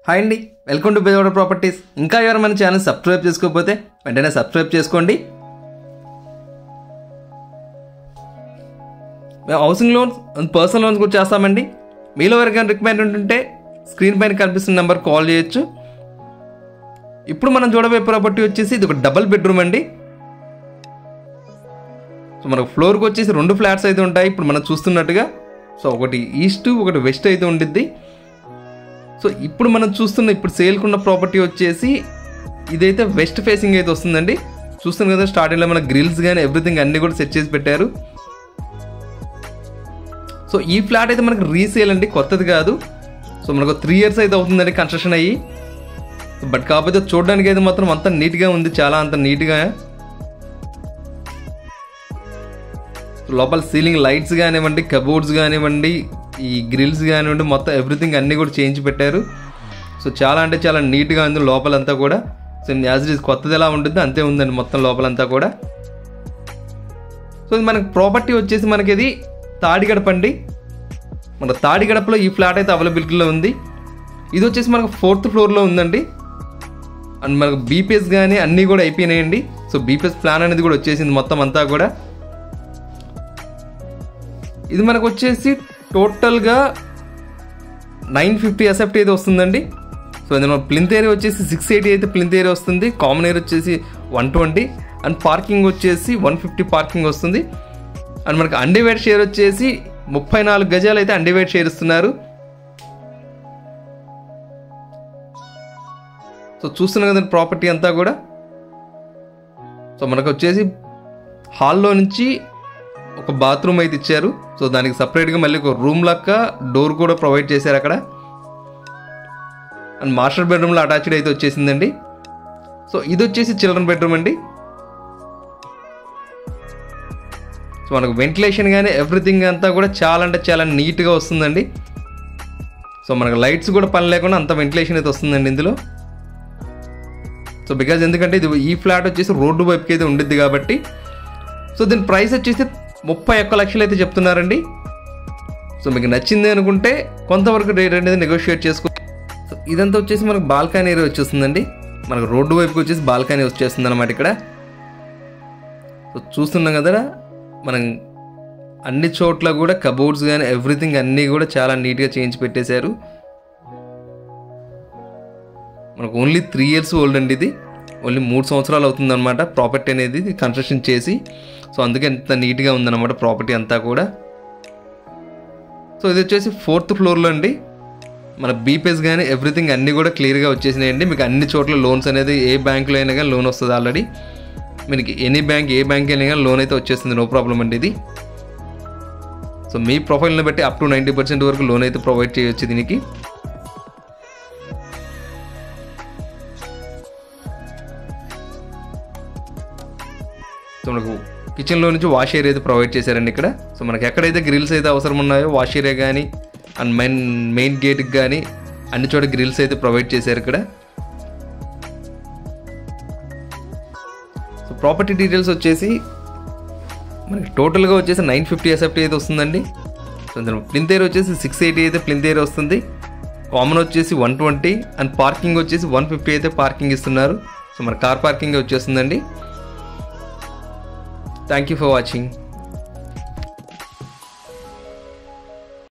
Hi అండి, welcome to Bezawada properties. ఇంకా ఎవరు మన ఛానల్ సబ్స్క్రైబ్ చేసుకోకపోతే వెంటనే సబ్స్క్రైబ్ చేసుకోండి. మేము housing loans and personal loans కూడా చేస్తామండి. మీలో ఎవరికైనా రిక్వైర్మెంట్ ఉంటే స్క్రీన్ పైన కనిపిస్తున్న నెంబర్ కాల్ చేయొచ్చు. ఇప్పుడు మనం చూడబోయే ప్రాపర్టీ వచ్చేసి ఇది ఒక డబుల్ బెడ్రూమ్ అండి. సో మనకు ఫ్లోర్కి వచ్చేసి 2 ఫ్లాట్స్ అయితే ఉంటాయి ఇప్పుడు మనం చూస్తున్నట్టుగా. సో ఒకటి ఈస్ట్ ఒకటి వెస్ట్ అయితే ఉండిద్ది. సో ఇప్పుడు మనం ఇప్పుడు సేల్కున్న ప్రాపర్టీ వచ్చేసి ఇదైతే వెస్ట్ ఫేసింగ్ అయితే వస్తుందండి. చూస్తున్నాం కదా, స్టార్టింగ్లో మన గ్రిల్స్ కానీ ఎవ్రీథింగ్ అన్నీ కూడా సెట్ చేసి పెట్టారు. సో ఈ ఫ్లాట్ అయితే మనకు రీసేల్ అండి, కొత్తది కాదు. సో మనకు 3 years అయితే అవుతుందండి కన్స్ట్రక్షన్ అయ్యి. బట్ కాకపోతే చూడడానికి అయితే మాత్రం అంత నీట్గా ఉంది, చాలా అంత నీట్గా. లోపల సీలింగ్ లైట్స్ కానివ్వండి, కబోర్డ్స్ కానివ్వండి, ఈ గ్రిల్స్ కానివ్వండి, మొత్తం ఎవ్రీథింగ్ అన్నీ కూడా చేంజ్ పెట్టారు. సో చాలా అంటే చాలా నీట్గా ఉంది లోపలంతా కూడా. సో యాజ్ ఇట్ ఈస్ కొత్తది ఎలా ఉంటుంది అంతే ఉందండి మొత్తం లోపలంతా కూడా. సో ఇది మనకి ప్రాపర్టీ వచ్చేసి మనకి ఇది తాడిగడప అండి. మన తాడిగడపలో ఈ ఫ్లాట్ అయితే అవైలబిలిటీలో ఉంది. ఇది వచ్చేసి మనకు 4th floorలో ఉందండి. అండ్ మనకు బీపీఎస్ కానీ అన్నీ కూడా అయిపోయినాయండి. సో బీపీఎస్ ప్లాన్ అనేది కూడా వచ్చేసింది మొత్తం అంతా కూడా. ఇది మనకు వచ్చేసి టోటల్గా 950 SFT అయితే వస్తుందండి. సో ఇందులో ప్లింత్ ఏరియా వచ్చేసి 680 అయితే ప్లింత్ ఏరియా వస్తుంది. కామన్ ఏరియా వచ్చేసి 120 అండ్ పార్కింగ్ వచ్చేసి 150 పార్కింగ్ వస్తుంది. అండ్ మనకు అన్డివైడ్ షేర్ వచ్చేసి 34 గజాలు అయితే అన్డివైడ్ షేర్ ఇస్తున్నారు. సో చూస్తున్నాం కదండి ప్రాపర్టీ అంతా కూడా. సో మనకు వచ్చేసి హాల్లో నుంచి ఒక బాత్రూమ్ అయితే ఇచ్చారు. సో దానికి సపరేట్గా మళ్ళీ ఒక రూమ్ లెక్క డోర్ కూడా ప్రొవైడ్ చేశారు అక్కడ. అండ్ మాస్టర్ బెడ్రూమ్లో అటాచ్డ్ అయితే వచ్చేసిందండి. సో ఇది వచ్చేసి చిల్డ్రన్ బెడ్రూమ్ అండి. సో మనకు వెంటిలేషన్ కానీ ఎవ్రీథింగ్ అంతా కూడా చాలా అంటే చాలా నీట్గా వస్తుందండి. సో మనకు లైట్స్ కూడా పని లేకుండా అంత వెంటిలేషన్ అయితే వస్తుందండి ఇందులో. సో బికాజ్ ఎందుకంటే ఇది ఈ ఫ్లాట్ వచ్చేసి రోడ్డు వైపుకి అయితే ఉండిద్ది కాబట్టి. సో దీని ప్రైస్ వచ్చేసి 31 లక్షలు అయితే చెప్తున్నారండి. సో మీకు నచ్చింది అనుకుంటే కొంతవరకు రేట్ అనేది నెగోషియేట్ చేసుకో. సో ఇదంతా వచ్చేసి మనకు బాల్కనీ ఏరియా వచ్చేస్తుందండి. మనకు రోడ్డు వైపుకి వచ్చేసి బాల్కనీ వచ్చేస్తుంది అనమాట ఇక్కడ. సో చూస్తున్నాం కదా, మనం అన్ని చోట్ల కూడా కబోర్డ్స్ కానీ ఎవ్రీథింగ్ అన్నీ కూడా చాలా నీట్గా చేయించి పెట్టేశారు. మనకు ఓన్లీ 3 years ఓల్డ్ అండి. ఇది ఓన్లీ 3 సంవత్సరాలు అవుతుందన్నమాట ప్రాపర్టీ అనేది కన్స్ట్రక్షన్ చేసి. సో అందుకే ఎంత నీట్గా ఉందన్నమాట ప్రాపర్టీ అంతా కూడా. సో ఇది వచ్చేసి 4th floorలో అండి. మన బీపీఎస్ కానీ ఎవ్రీథింగ్ అన్నీ కూడా క్లియర్గా వచ్చేసినాయండి. మీకు అన్ని చోట్ల లోన్స్ అనేది ఏ బ్యాంకులో అయినా కానీ లోన్ వస్తుంది ఆల్రెడీ. మీకు ఎనీ బ్యాంక్ ఏ బ్యాంక్ అయినా కానీ లోన్ అయితే వచ్చేస్తుంది, నో ప్రాబ్లం అండి ఇది. సో మీ ప్రొఫైల్ని బట్టి అప్ టు 90% వరకు లోన్ అయితే ప్రొవైడ్ చేయొచ్చు దీనికి. సో మనకు కిచెన్లో నుంచి వాష్ ఏరియా అయితే ప్రొవైడ్ చేశారండి ఇక్కడ. సో మనకి ఎక్కడైతే గ్రిల్స్ అయితే అవసరం ఉన్నాయో వాష్ ఏరియా కానీ అండ్ మెయిన్ గేట్కి కానీ అన్ని చోట గ్రిల్స్ అయితే ప్రొవైడ్ చేశారు ఇక్కడ. సో ప్రాపర్టీ డీటెయిల్స్ వచ్చేసి మనకి టోటల్గా వచ్చేసి 950 SFT అయితే వస్తుందండి. సో ప్లింత్ ఏరియా వచ్చేసి 680 అయితే ప్లింత్ ఏరియా వస్తుంది. కామన్ వచ్చేసి 120 అండ్ పార్కింగ్ వచ్చేసి 150 అయితే పార్కింగ్ ఇస్తున్నారు. సో మన కార్ పార్కింగ్ వచ్చేస్తుందండి. Thank you for watching.